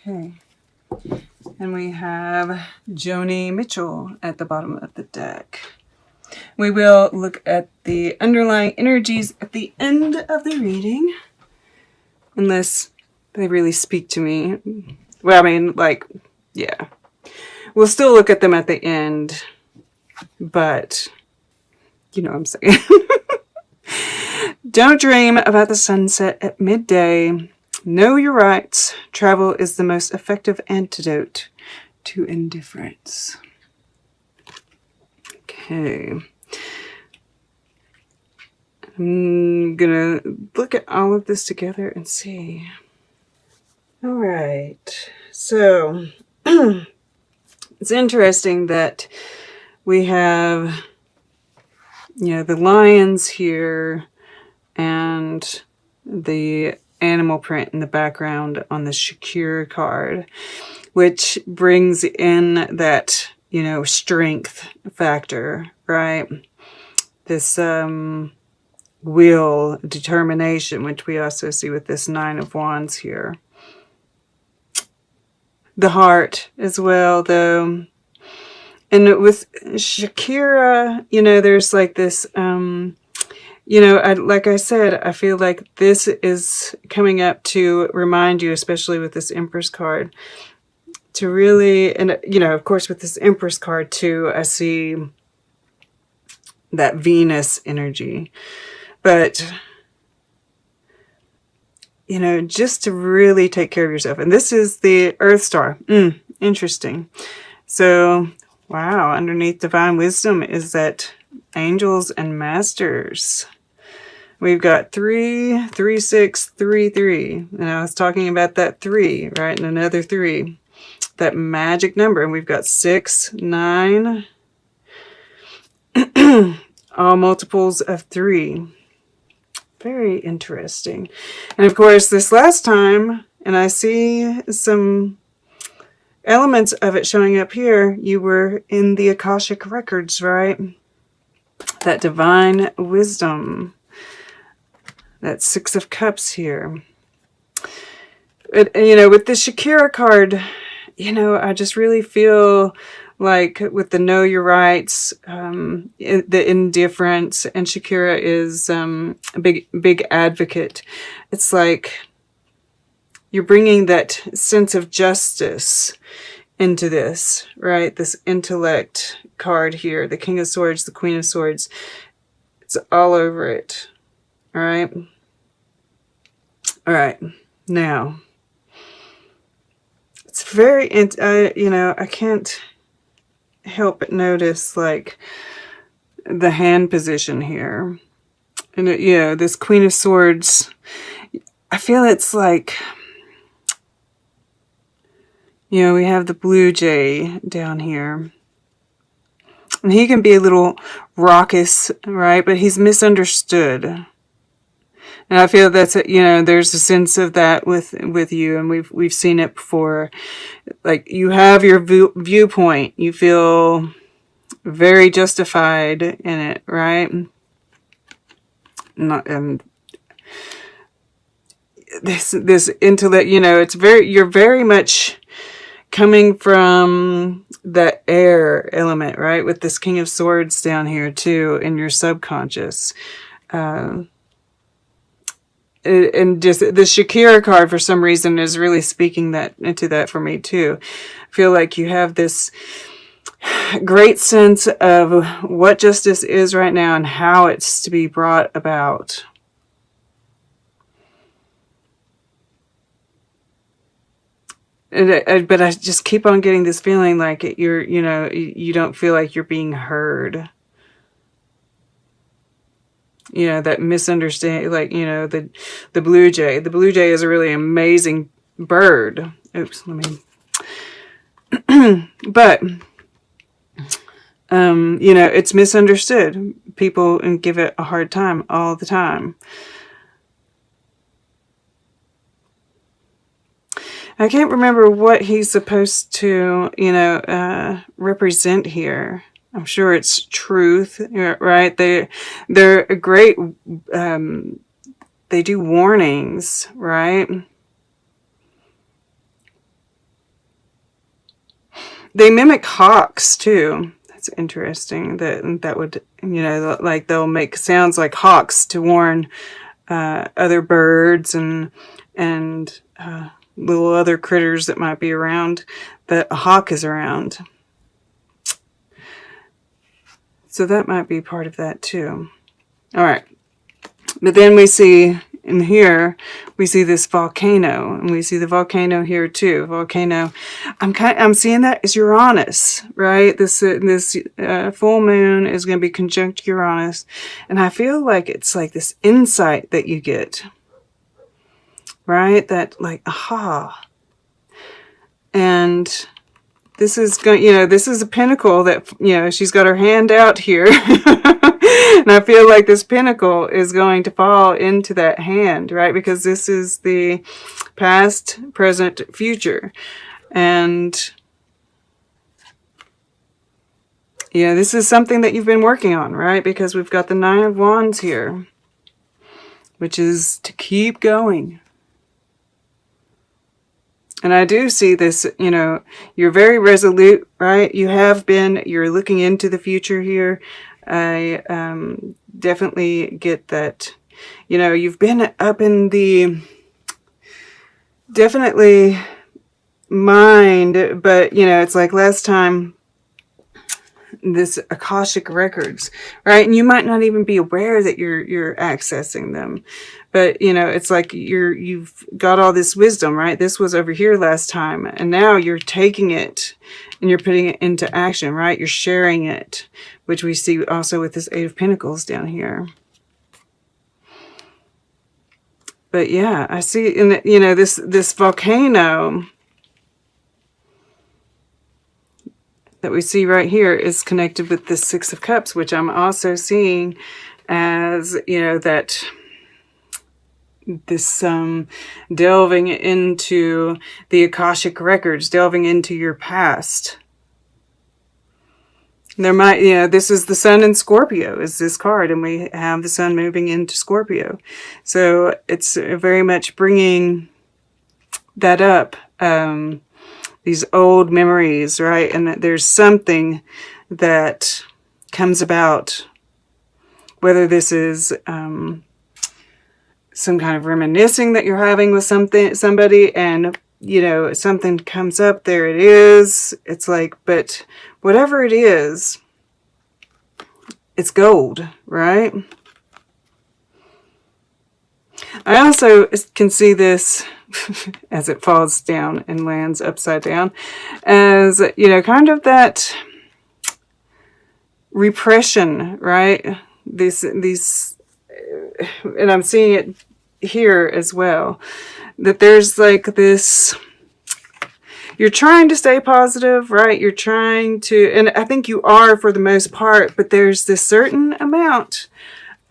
Okay. And we have Joni Mitchell at the bottom of the deck. We will look at the underlying energies at the end of the reading. Unless they really speak to me. Well, I mean, like, yeah. We'll still look at them at the end. But, you know what I'm saying. Don't dream about the sunset at midday. Know your rights. Travel is the most effective antidote to indifference. Okay. I'm gonna look at all of this together and see. All right. So it's interesting that we have, you know, the lions here and the animal print in the background on the Shakira card, which brings in that, you know, strength factor, right? This will, determination, which we also see with this Nine of Wands here. The heart as well, though. And with Shakira, you know, there's like this, you know, like I said, I feel like this is coming up to remind you, especially with this Empress card, to really, and, you know, of course, with this Empress card too, I see that Venus energy. But, you know, just to really take care of yourself. And this is the Earth Star. Interesting. So, wow, underneath Divine Wisdom is that Angels and Masters. We've got 3, 3, 6, 3, 3. And I was talking about that 3, right? And another 3. That magic number. And we've got 6, 9. All multiples of 3. Very interesting. And of course, this last time, and I see some elements of it showing up here, you were in the Akashic Records, right? That Divine Wisdom. That 6 of Cups here. You know, with the Shakira card, you know, I just really feel like with the Know Your Rights, the indifference, and Shakira is a big advocate. It's like you're bringing that sense of justice into this, right? This intellect card here, the King of Swords, the Queen of Swords. It's all over it, all right? All right, now, it's very, you know, I can't help but notice, like, the hand position here. And, you know, this Queen of Swords, I feel it's like, you know, we have the blue jay down here. And he can be a little raucous, right? But he's misunderstood. And I feel that's, you know, there's a sense of that with you, and we've seen it before. Like, you have your viewpoint, you feel very justified in it, right? And this intellect, you know, you're very much coming from the air element, right? With this King of Swords down here too, in your subconscious. And just the Shakira card for some reason is really speaking that into that for me too. I feel like you have this great sense of what justice is right now and how it's to be brought about. But I just keep on getting this feeling like you know, you don't feel like you're being heard. You know, that misunderstanding, like, you know, the blue jay. The blue jay is a really amazing bird. Oops, let me. But, you know, it's misunderstood. People give it a hard time all the time. I can't remember what he's supposed to, you know, represent here. I'm sure it's truth, right? They're a great, they do warnings, right? They mimic hawks too. That's interesting. That would, you know, like they'll make sounds like hawks to warn other birds and little other critters that might be around, that a hawk is around. So that might be part of that too. All right. But then we see in here, we see this volcano, and we see the volcano here too. Volcano. I'm seeing that as Uranus, right? This full moon is going to be conjunct Uranus, and I feel like it's like this insight that you get, right? That like, aha. And this is going, you know, this is a pinnacle that, you know, she's got her hand out here. And I feel like this pinnacle is going to fall into that hand, right? Because this is the past, present, future. And yeah, this is something that you've been working on, right? Because we've got the Nine of Wands here, which is to keep going. And I do see this, you know, you're very resolute, right? You have been, you're looking into the future here. I definitely get that, you know, you've been up in the, definitely mind, but, you know, it's like last time, this Akashic records, right? And you might not even be aware that you're accessing them, but you know, it's like you've got all this wisdom, right? This was over here last time, and now you're taking it and you're putting it into action, right? You're sharing it, which we see also with this Eight of Pentacles down here. But yeah, I see in the, you know, this volcano that we see right here is connected with the Six of Cups, which I'm also seeing as, you know, that this delving into the Akashic records, delving into your past. There might, you know, this is the Sun in Scorpio is this card, and we have the Sun moving into Scorpio. So it's very much bringing that up. These old memories, right? And that there's something that comes about, whether this is some kind of reminiscing that you're having with somebody, and, you know, something comes up, there it is. It's like, but whatever it is, it's gold, right? I also can see this as it falls down and lands upside down as, you know, kind of that repression, right? These, and I'm seeing it here as well, that there's like this, you're trying to stay positive, right? You're trying to, and I think you are for the most part, but there's this certain amount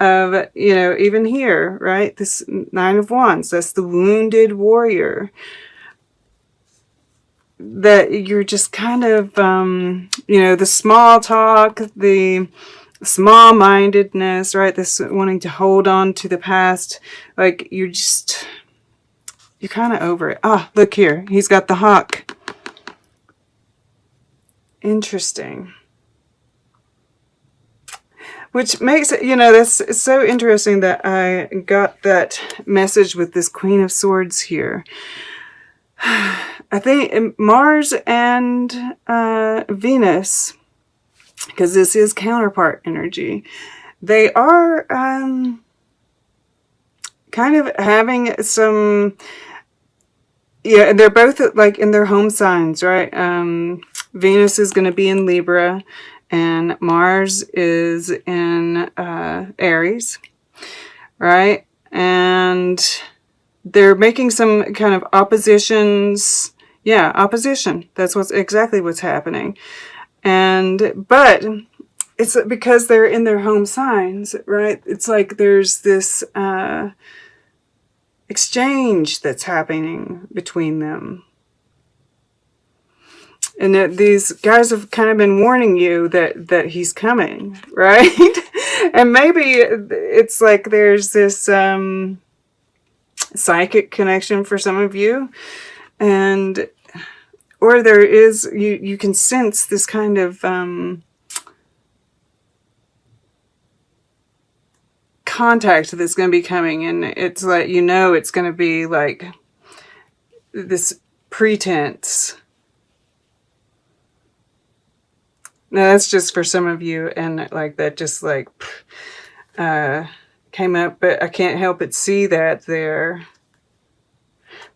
of, you know, even here, right? This Nine of Wands, that's the wounded warrior. That you're just kind of, you know, the small talk, the small-mindedness, right? This wanting to hold on to the past. Like, you're kind of over it. Ah, look here. He's got the hawk. Interesting. Which makes it, you know, that's so interesting that I got that message with this Queen of Swords here. I think Mars and Venus, because this is counterpart energy, they are kind of having some, yeah, they're both like in their home signs, right? Venus is going to be in Libra, and Mars is in Aries, right? And they're making some kind of oppositions. Yeah, opposition. That's exactly what's happening. But it's because they're in their home signs, right? It's like there's this exchange that's happening between them. And that these guys have kind of been warning you that he's coming, right? And maybe it's like there's this psychic connection for some of you, and or there is, you can sense this kind of contact that's going to be coming, and it's like, you know, it's going to be like this pretense. Now that's just for some of you, and like that just like came up, but I can't help but see that there,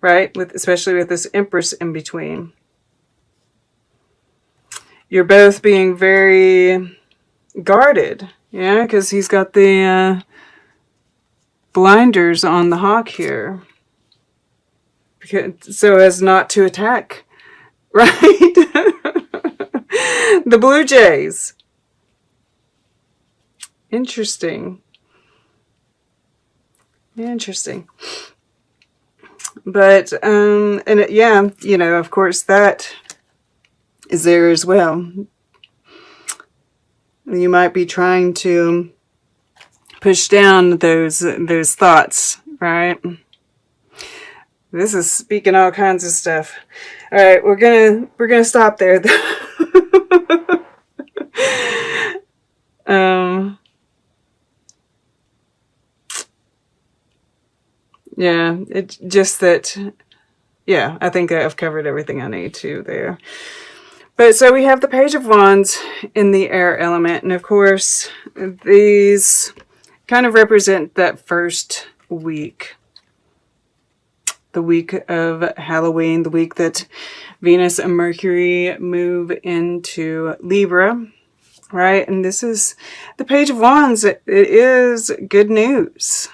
right? Especially with this Empress in between. You're both being very guarded, yeah, because he's got the blinders on the hawk here, so as not to attack, right? The Blue Jays. Interesting. Interesting. But, yeah, you know, of course, that is there as well. You might be trying to push down those thoughts, right? This is speaking all kinds of stuff. All right, we're gonna stop there. Yeah, it's just that, yeah, I think I've covered everything I need to there. But so we have the Page of Wands in the air element. And of course, these kind of represent that first week. The week of Halloween, the week that Venus and Mercury move into Libra, right? And this is the Page of Wands. It is good news.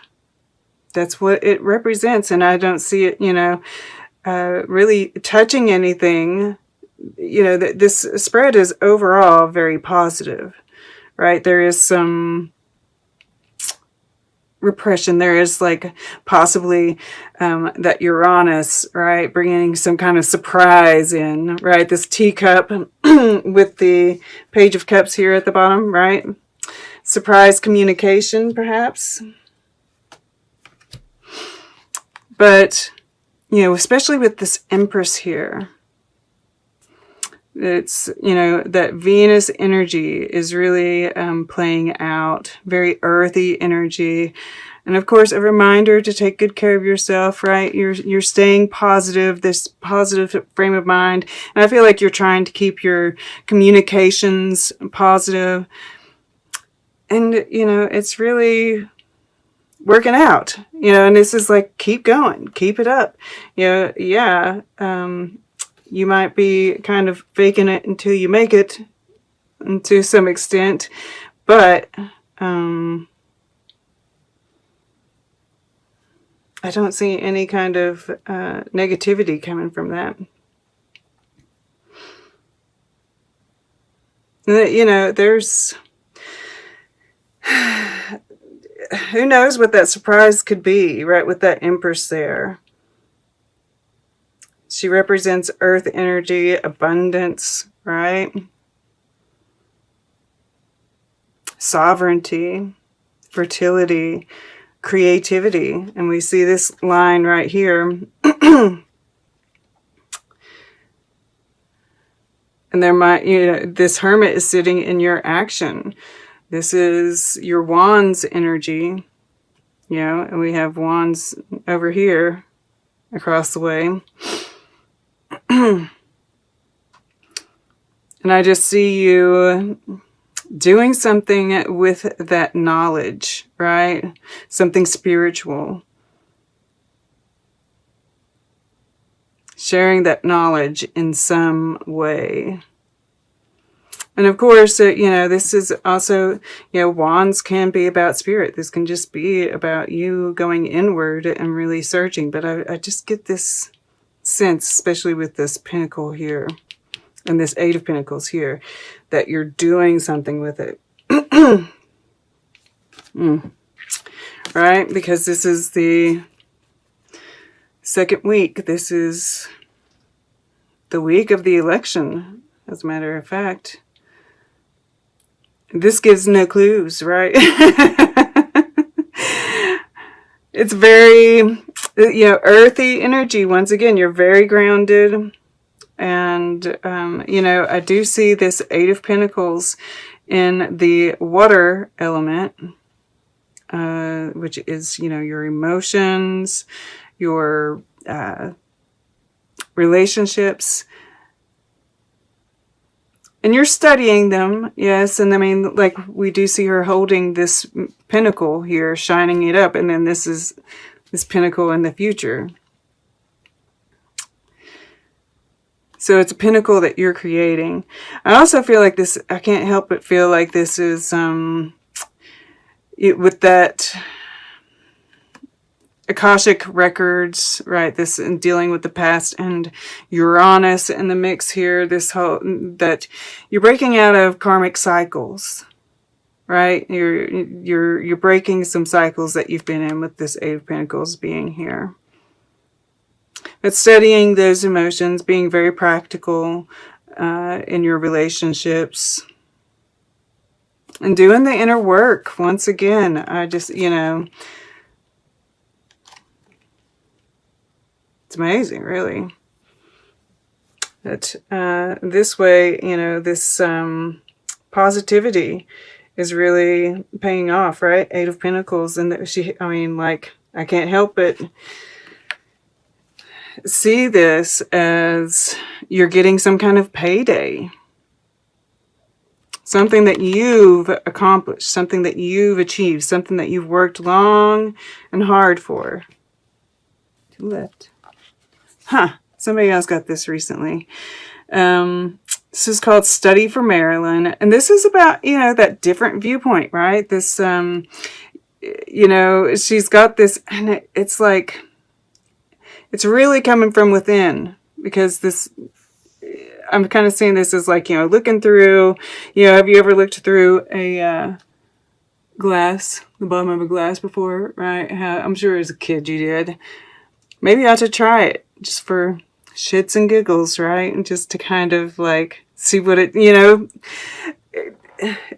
That's what it represents. And I don't see it, you know, really touching anything. You know, this spread is overall very positive, right? There is some repression. There is like possibly that Uranus, right, bringing some kind of surprise in, right? This teacup with the Page of Cups here at the bottom, right? Surprise communication, perhaps. But, you know, especially with this Empress here, it's, you know, that Venus energy is really playing out, very earthy energy. And of course, a reminder to take good care of yourself, right? You're staying positive, this positive frame of mind. And I feel like you're trying to keep your communications positive. And, you know, it's really working out, you know, and this is like, keep going, keep it up. You know, yeah, you might be kind of faking it until you make it, to some extent, but I don't see any kind of negativity coming from that. You know, there's who knows what that surprise could be, right, with that Empress there. She represents earth energy, abundance, right? Sovereignty, fertility, creativity. And we see this line right here. And there might, you know, this Hermit is sitting in your action. This is your Wands energy, you know, and we have Wands over here across the way. And I just see you doing something with that knowledge, right? Something spiritual. Sharing that knowledge in some way. And of course, you know, this is also, you know, Wands can be about spirit. This can just be about you going inward and really searching. But I just get this sense, especially with this Pentacle here and this Eight of Pentacles here, that you're doing something with it. Right? Because this is the second week. This is the week of the election, as a matter of fact. This gives no clues, right? It's very, you know, earthy energy. Once again, you're very grounded. And, you know, I do see this Eight of Pentacles in the water element, which is, you know, your emotions, your relationships. And you're studying them, yes. And I mean, like, we do see her holding this pentacle here, shining it up. And then this is this pentacle in the future. So it's a pinnacle that you're creating. I also feel like this, I can't help but feel like this is, with that Akashic records, right? This in dealing with the past and Uranus in the mix here. This whole, that you're breaking out of karmic cycles, right? You're breaking some cycles that you've been in with this Eight of Pentacles being here. But studying those emotions, being very practical in your relationships, and doing the inner work. Once again, I just, you know, it's amazing, really. That this way, you know, this positivity is really paying off, right? Eight of Pentacles. And that she, I mean, like, I can't help but see this as you're getting some kind of payday. Something that you've accomplished, something that you've achieved, something that you've worked long and hard for. To the left. Huh. Somebody else got this recently. This is called Study for Marilyn. And this is about, you know, that different viewpoint, right? This, you know, she's got this, and it's like, it's really coming from within, because this, I'm kind of seeing this as like, you know, looking through, you know, have you ever looked through a glass, the bottom of a glass before, right? I'm sure as a kid you did. Maybe I ought to try it just for shits and giggles, right? And just to kind of like see what it, you know,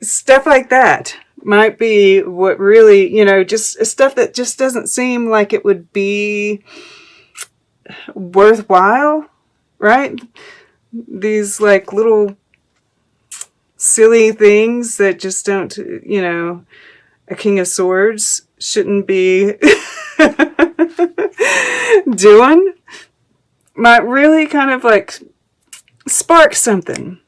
stuff like that might be what really, you know, just stuff that just doesn't seem like it would be worthwhile, right? These like little silly things that just don't, you know, a King of Swords shouldn't be doing, might really kind of like spark something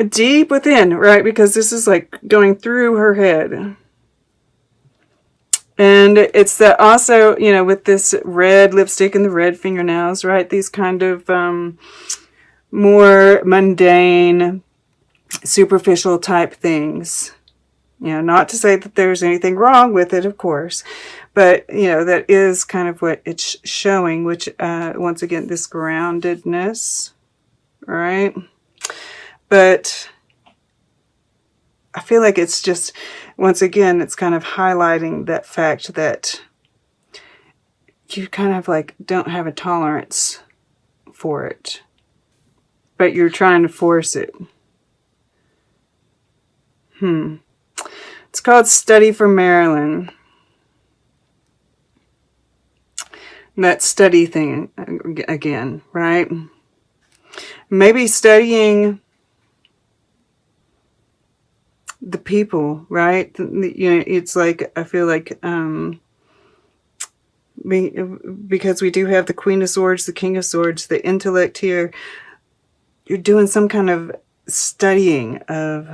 deep within, right? Because this is like going through her head. And it's that also, you know, with this red lipstick and the red fingernails, right? These kind of more mundane, superficial type things. You know, not to say that there's anything wrong with it, of course. But, you know, that is kind of what it's showing, which, once again, this groundedness, right? But I feel like it's just, once again, it's kind of highlighting that fact that you kind of like don't have a tolerance for it, but you're trying to force it. It's called Study for Marilyn. That study thing again, right? Maybe studying the people, right? You know, it's like, I feel like, because we do have the Queen of Swords, the King of Swords, the intellect here, you're doing some kind of studying of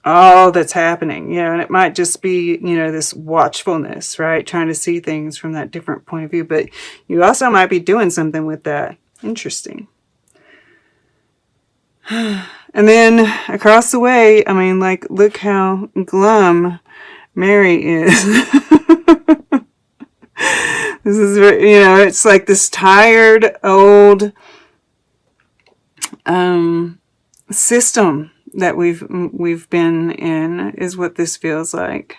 all that's happening, you know, and it might just be, you know, this watchfulness, right? Trying to see things from that different point of view, but you also might be doing something with that. Interesting. And then across the way, I mean, like, look how glum Mary is. This is, you know, it's like this tired, old system that we've been in is what this feels like.